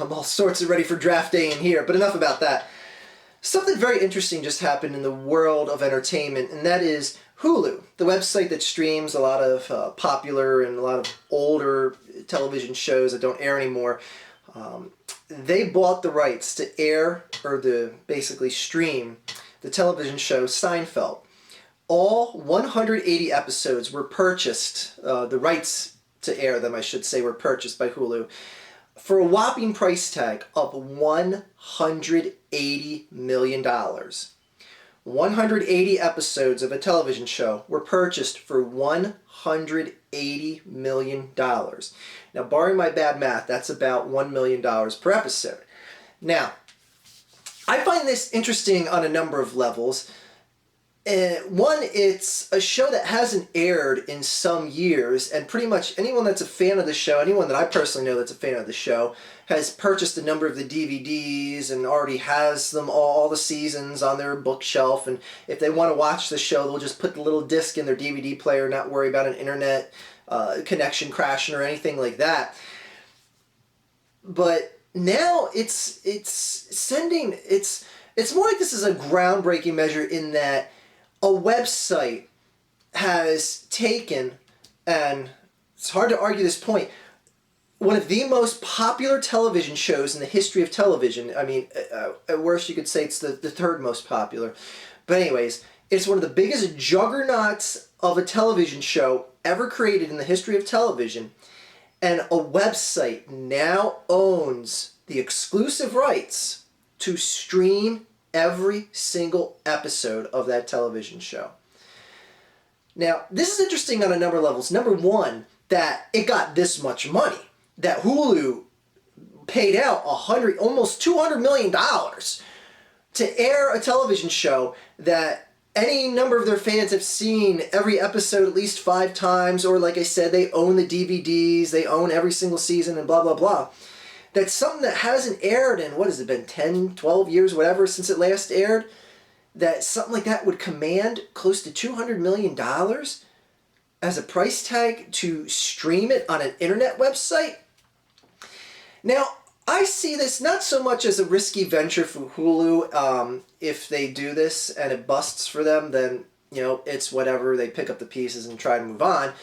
I'm all sorts of ready for draft day in here, but enough about that. Something very interesting just happened in the world of entertainment, and that is Hulu, the website that streams a lot of popular and a lot of older television shows that don't air anymore. They bought the rights to air, or to basically stream, the television show Seinfeld. All 180 episodes were purchased, the rights to air them, I should say, were purchased by Hulu for a whopping price tag of $180 million. 180 episodes of a television show were purchased for $180 million. Now, barring my bad math, that's about $1 million per episode. Now, I find this interesting on a number of levels. One, it's a show that hasn't aired in some years, and pretty much anyone that's a fan of the show, anyone that I personally know that's a fan of the show, has purchased a number of the DVDs and already has them all the seasons on their bookshelf, and if they want to watch the show, they'll just put the little disc in their DVD player, not worry about an internet connection crashing or anything like that. But now it's more like this is a groundbreaking measure in that a website has taken, and it's hard to argue this point, one of the most popular television shows in the history of television. I mean, at worst you could say it's the third most popular. But anyways, it's one of the biggest juggernauts of a television show ever created in the history of television. And a website now owns the exclusive rights to stream every single episode of that television show. Now, this is interesting on a number of levels. Number one, that it got this much money. That Hulu paid out almost $200 million to air a television show that any number of their fans have seen every episode at least 5 times, or like I said, they own the DVDs, they own every single season, and blah, blah, blah. That's something that hasn't aired in, what has it been, 10, 12 years, whatever, since it last aired, that something like that would command close to $200 million as a price tag to stream it on an internet website. Now, I see this not so much as a risky venture for Hulu. If they do this and it busts for them, then, it's whatever, they pick up the pieces and try to move on.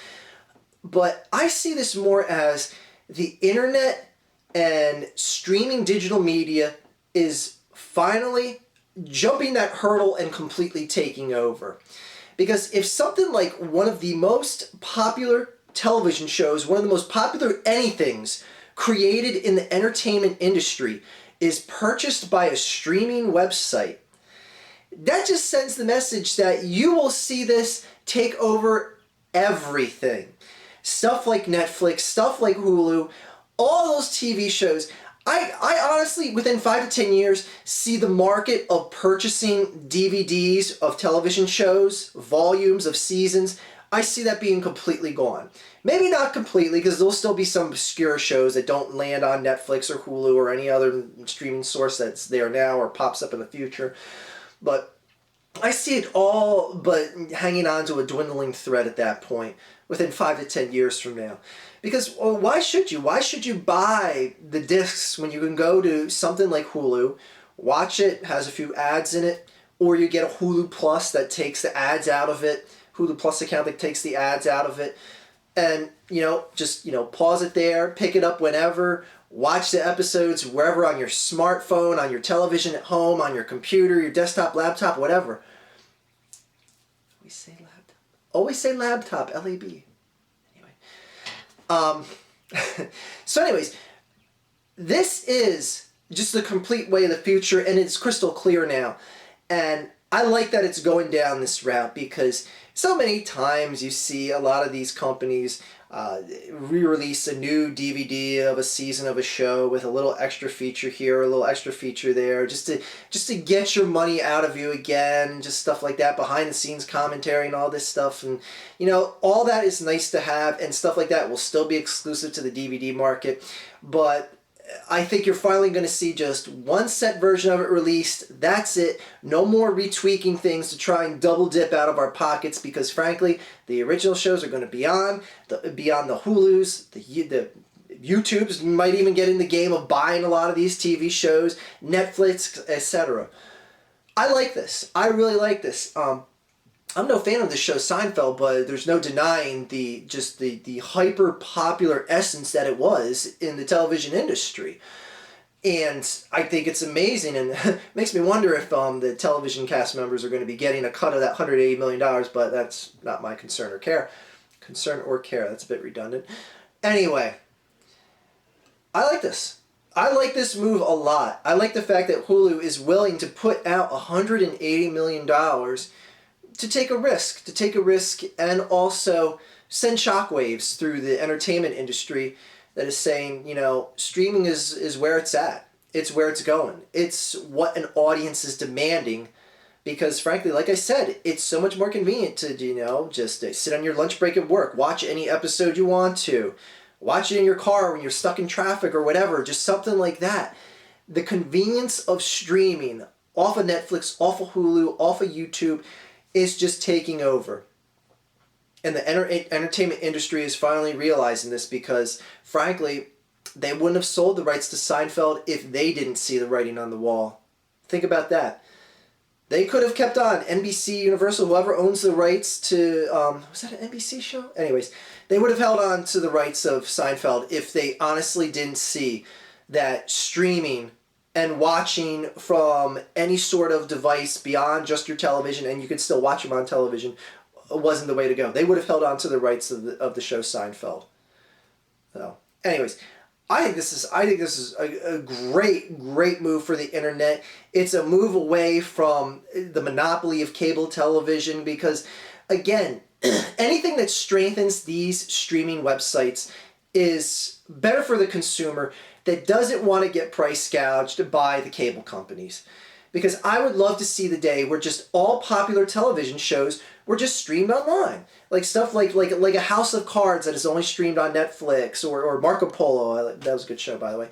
But I see this more as the internet and streaming digital media is finally jumping that hurdle and completely taking over. Because if something like one of the most popular television shows, one of the most popular anythings created in the entertainment industry is purchased by a streaming website, that just sends the message that you will see this take over everything. Stuff like Netflix, stuff like Hulu, all those TV shows. I honestly, within 5 to 10 years, see the market of purchasing DVDs of television shows, volumes of seasons, I see that being completely gone. Maybe not completely, because there'll still be some obscure shows that don't land on Netflix or Hulu or any other streaming source that's there now or pops up in the future. But I see it all but hanging on to a dwindling thread at that point, within 5 to 10 years from now. Because why should you? Why should you buy the discs when you can go to something like Hulu, watch it, has a few ads in it, or you get a Hulu Plus that takes the ads out of it, Hulu Plus account that takes the ads out of it, and, just, pause it there, pick it up whenever, watch the episodes wherever on your smartphone, on your television at home, on your computer, your desktop, laptop, whatever. Always say laptop. Always say laptop, L-A-B. So anyways, this is just the complete way of the future, and it's crystal clear now. And I like that it's going down this route, because so many times you see a lot of these companies re-release a new DVD of a season of a show with a little extra feature here, a little extra feature there, just to get your money out of you again, just stuff like that, behind the scenes commentary and all this stuff. And all that is nice to have, and stuff like that will still be exclusive to the DVD market. But I think you're finally going to see just one set version of it released. That's it. No more retweaking things to try and double dip out of our pockets, because frankly, the original shows are going to be on the Hulus, the YouTube's might even get in the game of buying a lot of these TV shows, Netflix, etc. I like this. I really like this. I'm no fan of the show Seinfeld, but there's no denying the hyper popular essence that it was in the television industry. And I think it's amazing, and it makes me wonder if the television cast members are going to be getting a cut of that $180 million, but that's not my concern or care. Concern or care, that's a bit redundant. Anyway, I like this. I like this move a lot. I like the fact that Hulu is willing to put out $180 million to take a risk and also send shockwaves through the entertainment industry that is saying, streaming is where it's at. It's where it's going. It's what an audience is demanding because, frankly, like I said, it's so much more convenient to, just sit on your lunch break at work, watch any episode you want to, watch it in your car when you're stuck in traffic or whatever, just something like that. The convenience of streaming off of Netflix, off of Hulu, off of YouTube is just taking over. And the entertainment industry is finally realizing this because, frankly, they wouldn't have sold the rights to Seinfeld if they didn't see the writing on the wall. Think about that. They could have kept on. NBC, Universal, whoever owns the rights to... was that an NBC show? Anyways, they would have held on to the rights of Seinfeld if they honestly didn't see that streaming and watching from any sort of device beyond just your television, and you could still watch them on television, wasn't the way to go. They would have held on to the rights of the show Seinfeld. So, anyways, I think this is a great move for the internet. It's a move away from the monopoly of cable television because, again, anything that strengthens these streaming websites is better for the consumer that doesn't want to get price gouged by the cable companies. Because I would love to see the day where just all popular television shows were just streamed online. Like stuff like a House of Cards that is only streamed on Netflix, or Marco Polo, that was a good show by the way.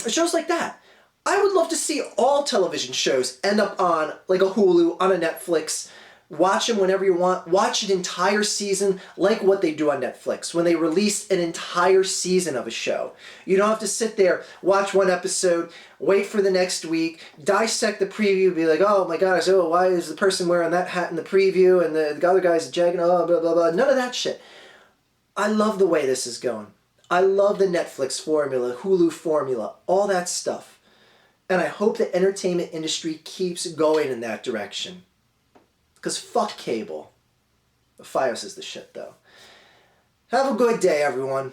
Shows like that. I would love to see all television shows end up on like a Hulu, on a Netflix. Watch them whenever you want. Watch an entire season like what they do on Netflix when they release an entire season of a show. You don't have to sit there, watch one episode, wait for the next week, dissect the preview, be like, oh my gosh, why is the person wearing that hat in the preview and the other guy's jagging, blah, blah, blah. None of that shit. I love the way this is going. I love the Netflix formula, Hulu formula, all that stuff. And I hope the entertainment industry keeps going in that direction. Because fuck cable. Fios is the shit, though. Have a good day, everyone.